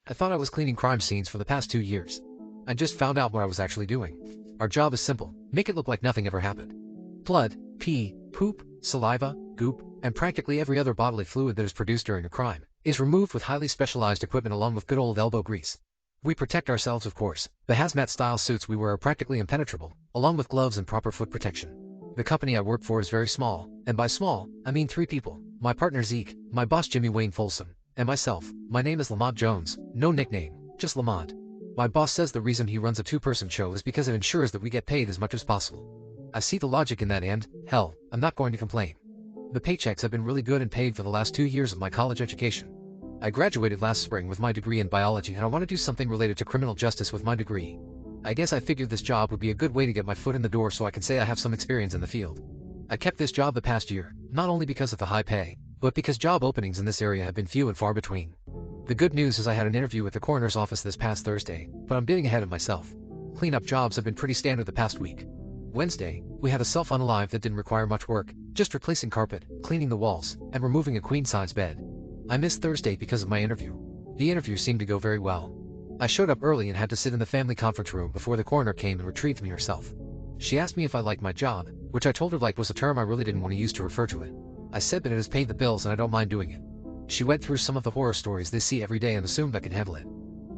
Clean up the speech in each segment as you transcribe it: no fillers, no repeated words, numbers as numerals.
I thought I was cleaning crime scenes for the past 2 years. I just found out what I was actually doing. Our job is simple: make it look like nothing ever happened. Blood, pee, poop, saliva, goop, and practically every other bodily fluid that is produced during a crime is removed with highly specialized equipment along with good old elbow grease. We protect ourselves, of course. The hazmat-style suits we wear are practically impenetrable, along with gloves and proper foot protection. The company I work for is very small, and by small, I mean 3 people. My partner Zeke, my boss Jimmy Wayne Folsom, and myself. My name is Lamont Jones, no nickname, just Lamont. My boss says the reason he runs a 2-person show is because it ensures that we get paid as much as possible. I see the logic in that and, hell, I'm not going to complain. The paychecks have been really good and paid for the last 2 years of my college education. I graduated last spring with my degree in biology and I want to do something related to criminal justice with my degree. I guess I figured this job would be a good way to get my foot in the door so I can say I have some experience in the field. I kept this job the past year, not only because of the high pay, but because job openings in this area have been few and far between. The good news is I had an interview with the coroner's office this past Thursday, but I'm getting ahead of myself. Cleanup jobs have been pretty standard the past week. Wednesday, we had a self-unalive that didn't require much work, just replacing carpet, cleaning the walls, and removing a queen-size bed. I missed Thursday because of my interview. The interview seemed to go very well. I showed up early and had to sit in the family conference room before the coroner came and retrieved me herself. She asked me if I liked my job, which I told her like was a term I really didn't want to use to refer to it. I said that it has paid the bills and I don't mind doing it. She went through some of the horror stories they see every day and assumed I could handle it.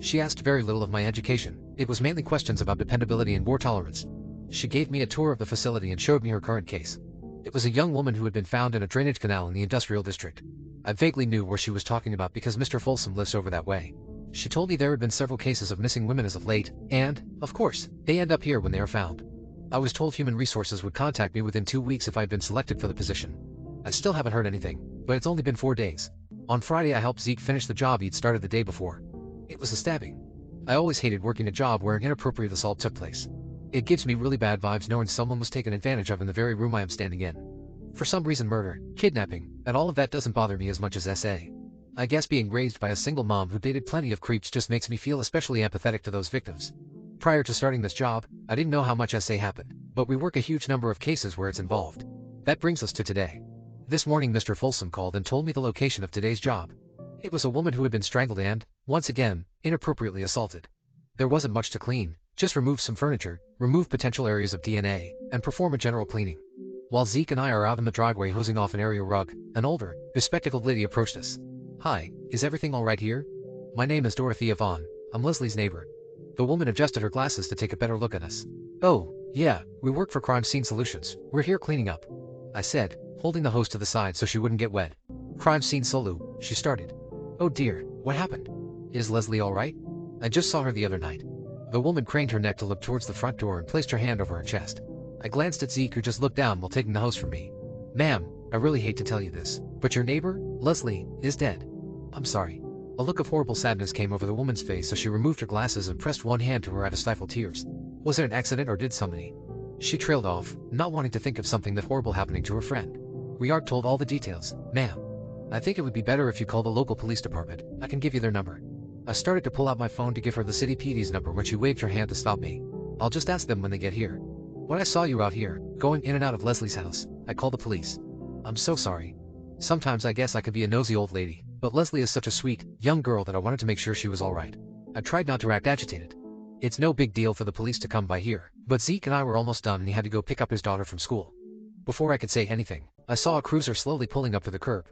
She asked very little of my education. It was mainly questions about dependability and war tolerance. She gave me a tour of the facility and showed me her current case. It was a young woman who had been found in a drainage canal in the industrial district. I vaguely knew where she was talking about because Mr. Folsom lives over that way. She told me there had been several cases of missing women as of late, and, of course, they end up here when they are found. I was told Human Resources would contact me within 2 weeks if I had been selected for the position. I still haven't heard anything, but it's only been 4 days. On Friday I helped Zeke finish the job he'd started the day before. It was a stabbing. I always hated working a job where an inappropriate assault took place. It gives me really bad vibes knowing someone was taken advantage of in the very room I am standing in. For some reason murder, kidnapping, and all of that doesn't bother me as much as SA. I guess being raised by a single mom who dated plenty of creeps just makes me feel especially empathetic to those victims. Prior to starting this job, I didn't know how much SA happened, but we work a huge number of cases where it's involved. That brings us to today. This morning Mr. Folsom called and told me the location of today's job. It was a woman who had been strangled and, once again, inappropriately assaulted. There wasn't much to clean, just remove some furniture, remove potential areas of DNA, and perform a general cleaning. While Zeke and I are out in the driveway hosing off an area rug, an older, bespectacled lady approached us. "Hi, is everything all right here? My name is Dorothea Vaughn. I'm Leslie's neighbor." The woman adjusted her glasses to take a better look at us. "Oh, yeah, we work for Crime Scene Solutions. We're here cleaning up," I said, holding the hose to the side so she wouldn't get wet. "Crime Scene Solu," she started. "Oh dear, what happened? Is Leslie all right? I just saw her the other night." The woman craned her neck to look towards the front door and placed her hand over her chest. I glanced at Zeke who just looked down while taking the hose from me. "Ma'am, I really hate to tell you this, but your neighbor, Leslie, is dead." "I'm sorry." A look of horrible sadness came over the woman's face so she removed her glasses and pressed one hand to her eye to stifle tears. "Was it an accident or did somebody?" She trailed off, not wanting to think of something that horrible happening to her friend. "We aren't told all the details, ma'am. I think it would be better if you call the local police department. I can give you their number." I started to pull out my phone to give her the city PD's number when she waved her hand to stop me. "I'll just ask them when they get here. When I saw you out here, going in and out of Leslie's house, I called the police. I'm so sorry. Sometimes I guess I could be a nosy old lady, but Leslie is such a sweet, young girl that I wanted to make sure she was alright." I tried not to act agitated. It's no big deal for the police to come by here, but Zeke and I were almost done and he had to go pick up his daughter from school. Before I could say anything, I saw a cruiser slowly pulling up to the curb.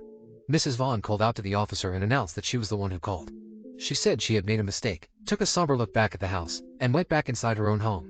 Mrs. Vaughn called out to the officer and announced that she was the one who called. She said she had made a mistake, took a somber look back at the house, and went back inside her own home.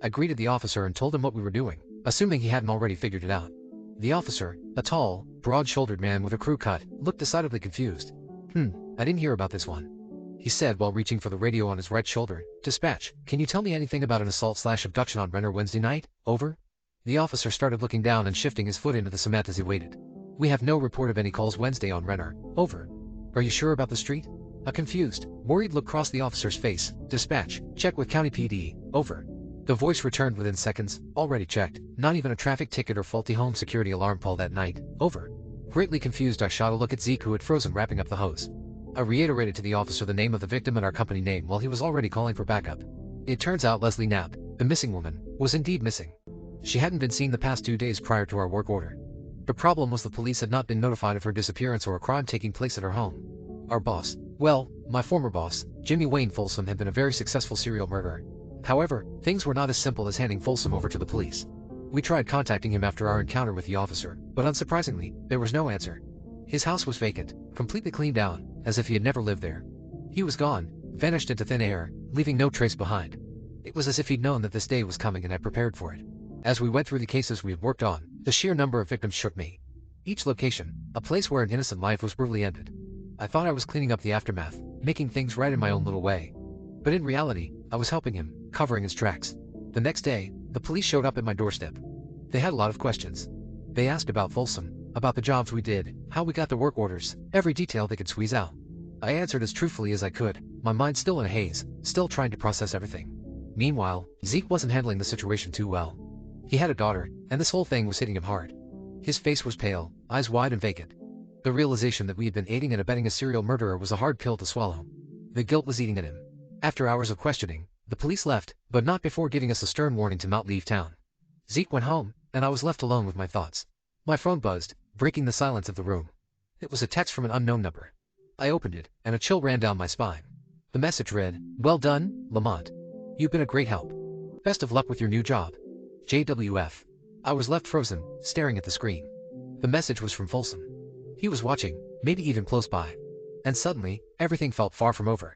I greeted the officer and told him what we were doing, assuming he hadn't already figured it out. The officer, a tall, broad-shouldered man with a crew cut, looked decidedly confused. I didn't hear about this one," he said while reaching for the radio on his right shoulder. "Dispatch, can you tell me anything about an assault/abduction on Renner Wednesday night? Over." The officer started looking down and shifting his foot into the cement as he waited. "We have no report of any calls Wednesday on Renner. Over." "Are you sure about the street?" A confused, worried look crossed the officer's face. "Dispatch, check with County PD. Over." The voice returned within seconds. "Already checked. Not even a traffic ticket or faulty home security alarm call that night. Over." Greatly confused, I shot a look at Zeke who had frozen wrapping up the hose. I reiterated to the officer the name of the victim and our company name while he was already calling for backup. It turns out Leslie Knapp, the missing woman, was indeed missing. She hadn't been seen the past 2 days prior to our work order. The problem was the police had not been notified of her disappearance or a crime taking place at her home. Our boss, Well, my former boss, Jimmy Wayne Folsom, had been a very successful serial murderer. However, things were not as simple as handing Folsom over to the police. We tried contacting him after our encounter with the officer, but unsurprisingly, there was no answer. His house was vacant, completely cleaned out, as if he had never lived there. He was gone, vanished into thin air, leaving no trace behind. It was as if he'd known that this day was coming and had prepared for it. As we went through the cases we had worked on, the sheer number of victims shook me. Each location, a place where an innocent life was brutally ended. I thought I was cleaning up the aftermath, making things right in my own little way. But in reality, I was helping him, covering his tracks. The next day, the police showed up at my doorstep. They had a lot of questions. They asked about Folsom, about the jobs we did, how we got the work orders, every detail they could squeeze out. I answered as truthfully as I could, my mind still in a haze, still trying to process everything. Meanwhile, Zeke wasn't handling the situation too well. He had a daughter, and this whole thing was hitting him hard. His face was pale, eyes wide and vacant. The realization that we had been aiding and abetting a serial murderer was a hard pill to swallow. The guilt was eating at him. After hours of questioning, the police left, but not before giving us a stern warning to not leave town. Zeke went home, and I was left alone with my thoughts. My phone buzzed, breaking the silence of the room. It was a text from an unknown number. I opened it, and a chill ran down my spine. The message read, "Well done, Lamont. You've been a great help. Best of luck with your new job. JWF." I was left frozen, staring at the screen. The message was from Folsom. He was watching, maybe even close by. And suddenly, everything felt far from over.